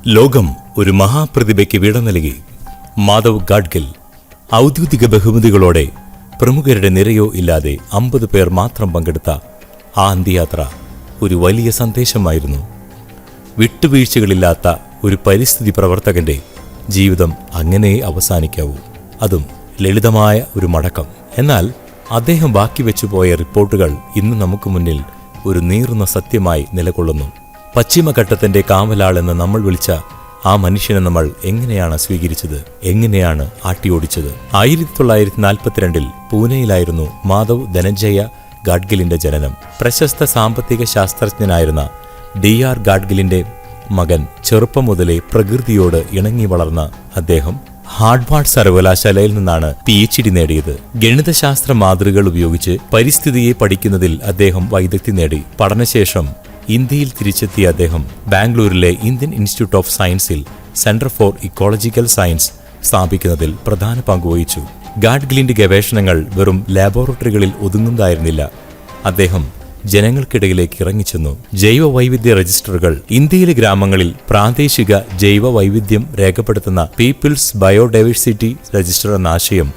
ലോകം ഒരു മഹാപ്രതിഭയ്ക്ക് വിട നൽകി. മാധവ് ഗാഡ്ഗിൽ ഔദ്യോഗിക ബഹുമതികളോടെ പ്രമുഖരുടെ നിരയോ ഇല്ലാതെ 50 പേർ മാത്രം പങ്കെടുത്ത ആ അന്ത്യയാത്ര ഒരു വലിയ സന്ദേശമായിരുന്നു. വിട്ടുവീഴ്ചകളില്ലാത്ത ഒരു പരിസ്ഥിതി പ്രവർത്തകന്റെ ജീവിതം അങ്ങനെ അവസാനിക്കാവൂ, അതും ലളിതമായ ഒരു മടക്കം. എന്നാൽ അദ്ദേഹം ബാക്കി വെച്ചുപോയ റിപ്പോർട്ടുകൾ ഇന്ന് നമുക്ക് മുന്നിൽ ഒരു നീറുന്ന സത്യമായി നിലകൊള്ളുന്നു. പശ്ചിമഘട്ടത്തിന്റെ കാവലാളെന്ന് നമ്മൾ വിളിച്ച ആ മനുഷ്യനെ നമ്മൾ എങ്ങനെയാണ് സ്വീകരിച്ചത്, എങ്ങനെയാണ് ആട്ടിയോടിച്ചത്? 1942 പൂനെയിലായിരുന്നു മാധവ് ധനഞ്ജയ ഗാഡ്ഗിലിന്റെ ജനനം. പ്രശസ്ത സാമ്പത്തിക ശാസ്ത്രജ്ഞനായിരുന്ന DR ഗാഡ്ഗിലിന്റെ മകൻ. ചെറുപ്പം മുതലേ പ്രകൃതിയോട് ഇണങ്ങി വളർന്ന അദ്ദേഹം ഹാർവാർഡ് സർവകലാശാലയിൽ നിന്നാണ് PhD നേടിയത്. ഗണിതശാസ്ത്ര മാതൃകകൾ ഉപയോഗിച്ച് പരിസ്ഥിതിയെ പഠിക്കുന്നതിൽ അദ്ദേഹം വൈദഗ്ധ്യം നേടി. പഠനശേഷം ഇന്ത്യയിൽ തിരിച്ചെത്തിയ അദ്ദേഹം ബാംഗ്ലൂരിലെ ഇന്ത്യൻ ഇൻസ്റ്റിറ്റ്യൂട്ട് ഓഫ് സയൻസിൽ സെന്റർ ഫോർ ഇക്കോളജിക്കൽ സയൻസ് സ്ഥാപിക്കുന്നതിൽ പ്രധാന പങ്കുവഹിച്ചു. ഗാഡ്ഗിലിന്റെ ഗവേഷണങ്ങൾ വെറും ലാബോറട്ടറികളിൽ ഒതുങ്ങുന്നതായിരുന്നില്ല. അദ്ദേഹം ജനങ്ങൾക്കിടയിലേക്ക് ഇറങ്ങിച്ചെന്നു. ജൈവ വൈവിധ്യ രജിസ്റ്ററുകൾ, ഇന്ത്യയിലെ ഗ്രാമങ്ങളിൽ പ്രാദേശിക ജൈവ വൈവിധ്യം രേഖപ്പെടുത്തുന്ന പീപ്പിൾസ് ബയോഡൈവേഴ്സിറ്റി രജിസ്റ്റർ എന്ന ആശയം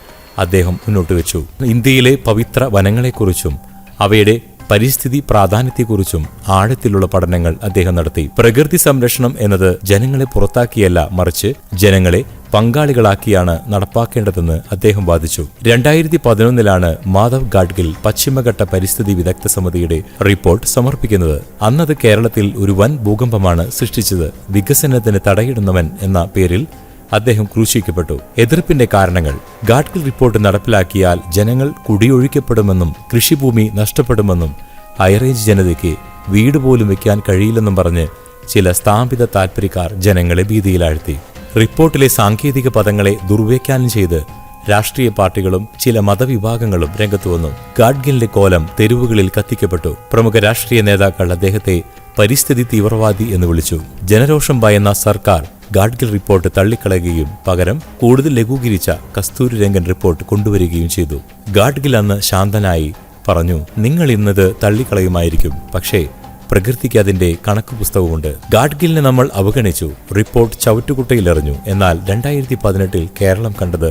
അദ്ദേഹം മുന്നോട്ട് വെച്ചു. ഇന്ത്യയിലെ പവിത്ര വനങ്ങളെക്കുറിച്ചും അവയുടെ പരിസ്ഥിതി പ്രാധാന്യത്തെക്കുറിച്ചും ആഴത്തിലുള്ള പഠനങ്ങൾ അദ്ദേഹം നടത്തി. പ്രകൃതി സംരക്ഷണം എന്നത് ജനങ്ങളെ പുറത്താക്കിയല്ല, മറിച്ച് ജനങ്ങളെ പങ്കാളികളാക്കിയാണ് നടപ്പാക്കേണ്ടതെന്ന് അദ്ദേഹം വാദിച്ചു. 2011 മാധവ് ഗാഡ്ഗിൽ പശ്ചിമഘട്ട പരിസ്ഥിതി വിദഗ്ധ സമിതിയുടെ റിപ്പോർട്ട് സമർപ്പിക്കുന്നത്. അന്നത് കേരളത്തിൽ ഒരു വൻ ഭൂകമ്പമാണ് സൃഷ്ടിച്ചത്. വികസനത്തിന് തടയിടുന്നവൻ എന്ന പേരിൽ അദ്ദേഹം ക്രൂശിക്കപ്പെട്ടു. എതിർപ്പിന്റെ കാരണങ്ങൾ: ഗാഡ്ഗിൽ റിപ്പോർട്ട് നടപ്പിലാക്കിയാൽ ജനങ്ങൾ കുടിയൊഴിക്കപ്പെടുമെന്നും കൃഷിഭൂമി നഷ്ടപ്പെടുമെന്നും ഹൈറേഞ്ച് ജനതയ്ക്ക് വീട് പോലും വെക്കാൻ കഴിയില്ലെന്നും പറഞ്ഞ് ചില സ്ഥാപിത താൽപര്യക്കാർ ജനങ്ങളെ ഭീതിയിലാഴ്ത്തി. റിപ്പോർട്ടിലെ സാങ്കേതിക പദങ്ങളെ ദുർവ്യാഖ്യാനം ചെയ്ത് രാഷ്ട്രീയ പാർട്ടികളും ചില മതവിഭാഗങ്ങളും രംഗത്തു വന്നു. ഗാഡ്ഗിലിന്റെ കോലം തെരുവുകളിൽ കത്തിക്കപ്പെട്ടു. പ്രമുഖ രാഷ്ട്രീയ നേതാക്കൾ അദ്ദേഹത്തെ പരിസ്ഥിതി തീവ്രവാദി എന്ന് വിളിച്ചു. ജനരോഷം ഭയന്ന സർക്കാർ ഗാഡ്ഗിൽ റിപ്പോർട്ട് തള്ളിക്കളയുകയും പകരം കൂടുതൽ ലഘൂകരിച്ച കസ്തൂരി രംഗൻ റിപ്പോർട്ട് കൊണ്ടുവരികയും ചെയ്തു. ഗാഡ്ഗിൽ അന്ന് ശാന്തനായി പറഞ്ഞു, നിങ്ങൾ ഇന്നത് തള്ളിക്കളയുമായിരിക്കും, പക്ഷേ പ്രകൃതിക്ക് അതിന്റെ കണക്ക് പുസ്തകമുണ്ട്. ഗാഡ്ഗിലിനെ നമ്മൾ അവഗണിച്ചു, റിപ്പോർട്ട് ചവറ്റുകുട്ടയിലെറിഞ്ഞു. എന്നാൽ 2018 കേരളം കണ്ടത്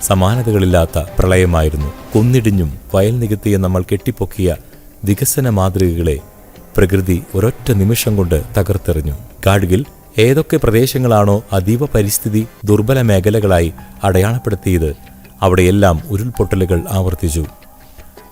സമാനതകളില്ലാത്ത പ്രളയമായിരുന്നു. കുന്നിടിഞ്ഞും വയൽ നികത്തിയും നമ്മൾ കെട്ടിപ്പൊക്കിയ വികസന മാതൃകകളെ പ്രകൃതി ഒരൊറ്റ നിമിഷം കൊണ്ട് തകർത്തെറിഞ്ഞു. ഗാഡ്ഗിൽ ഏതൊക്കെ പ്രദേശങ്ങളാണോ അതീവ പരിസ്ഥിതി ദുർബല മേഖലകളായി അടയാളപ്പെടുത്തിയത്, അവിടെയെല്ലാം ഉരുൾപൊട്ടലുകൾ ആവർത്തിച്ചു.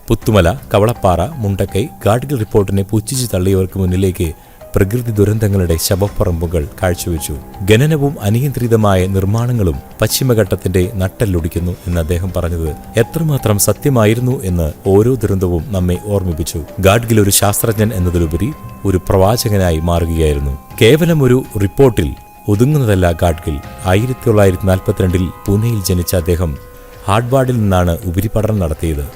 പുത്തുമല, കവളപ്പാറ, മുണ്ടക്കൈ. ഗാഡ്ഗിൽ റിപ്പോർട്ടിനെ പുച്ഛിച്ചു തള്ളിയവർക്ക് മുന്നിലേക്ക് പ്രകൃതി ദുരന്തങ്ങളുടെ ശവപ്പറമ്പുകൾ കാഴ്ചവെച്ചു. ഖനനവും അനിയന്ത്രിതമായ നിർമ്മാണങ്ങളും പശ്ചിമഘട്ടത്തിന്റെ നട്ടെല്ലൊടിക്കുന്നു എന്ന് അദ്ദേഹം പറഞ്ഞത് എത്രമാത്രം സത്യമായിരുന്നു എന്ന് ഓരോ ദുരന്തവും നമ്മെ ഓർമ്മിപ്പിച്ചു. ഗാഡ്ഗിൽ ഒരു ശാസ്ത്രജ്ഞൻ എന്നതിലുപരി ഒരു പ്രവാചകനായി മാറുകയായിരുന്നു. കേവലം ഒരു റിപ്പോർട്ടിൽ ഒതുങ്ങുന്നതല്ല ഗാഡ്ഗിൽ. 1942 പൂനെയിൽ ജനിച്ച അദ്ദേഹം ഹാർവാർഡിൽ നിന്നാണ് ഉപരിപഠനം നടത്തിയത്.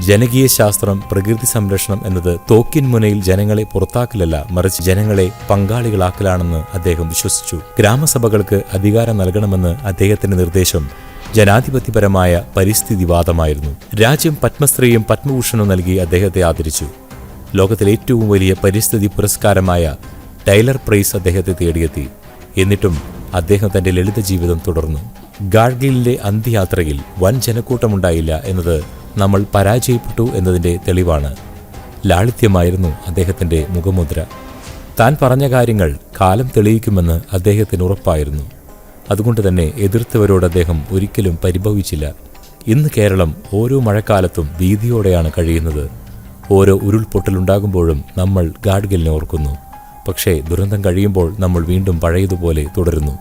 ജനകീയ ശാസ്ത്രം, പ്രകൃതി സംരക്ഷണം എന്നത് തോക്കിൻ മുനയിൽ ജനങ്ങളെ പുറത്താക്കലല്ല, മറിച്ച് ജനങ്ങളെ പങ്കാളികളാക്കലാണെന്ന് അദ്ദേഹം വിശ്വസിച്ചു. ഗ്രാമസഭകൾക്ക് അധികാരം നൽകണമെന്ന് അദ്ദേഹത്തിന്റെ നിർദ്ദേശം ജനാധിപത്യപരമായ പരിസ്ഥിതിവാദമായിരുന്നു. രാജ്യം പത്മശ്രീയും പത്മഭൂഷണും നൽകി അദ്ദേഹത്തെ ആദരിച്ചു. ലോകത്തിലെ ഏറ്റവും വലിയ പരിസ്ഥിതി പുരസ്കാരമായ ടൈലർ പ്രൈസ് അദ്ദേഹത്തെ തേടിയെത്തി. എന്നിട്ടും അദ്ദേഹം തന്റെ ലളിത ജീവിതം തുടർന്നു. ഗാഡ്ഗിലിന്റെ അന്ത്യയാത്രയിൽ വൻ ജനക്കൂട്ടമുണ്ടായില്ല എന്നത് നമ്മൾ പരാജയപ്പെട്ടു എന്നതിന്റെ തെളിവാണ്. ലാളിത്യമായിരുന്നു അദ്ദേഹത്തിന്റെ മുഖമുദ്ര. താൻ പറഞ്ഞ കാര്യങ്ങൾ കാലം തെളിയിക്കുമെന്ന് അദ്ദേഹത്തിന് ഉറപ്പായിരുന്നു. അതുകൊണ്ട് തന്നെ എതിർത്തവരോട് അദ്ദേഹം ഒരിക്കലും പരിഭവിച്ചില്ല. ഇന്ന് കേരളം ഓരോ മഴക്കാലത്തും ഭീതിയോടെയാണ് കഴിയുന്നത്. ഓരോ ഉരുൾപൊട്ടലുണ്ടാകുമ്പോഴും നമ്മൾ ഗാഡ്ഗിലിനെ ഓർക്കുന്നു. പക്ഷേ ദുരന്തം കഴിയുമ്പോൾ നമ്മൾ വീണ്ടും പഴയതുപോലെ തുടരുന്നു.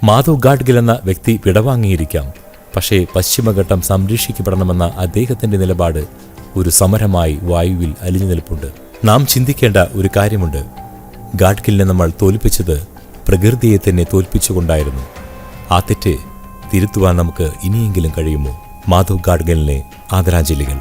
മാധവ് ഗാഡ്ഗിൽ എന്ന വ്യക്തി വിടവാങ്ങിയിരിക്കാം, പക്ഷേ പശ്ചിമഘട്ടം സംരക്ഷിക്കപ്പെടണമെന്ന അദ്ദേഹത്തിന്റെ നിലപാട് ഒരു സമരമായി വായുവിൽ അലിഞ്ഞു നിൽപ്പുണ്ട്. നാം ചിന്തിക്കേണ്ട ഒരു കാര്യമുണ്ട്. ഗാഡ്ഗിലിനെ നമ്മൾ തോൽപ്പിച്ചത് പ്രകൃതിയെ തന്നെ തോൽപ്പിച്ചുകൊണ്ടായിരുന്നു. ആ തെറ്റ് തിരുത്തുവാൻ നമുക്ക് ഇനിയെങ്കിലും കഴിയുമോ? മാധവ് ഗാഡ്ഗിലിനെ ആദരാഞ്ജലികൾ.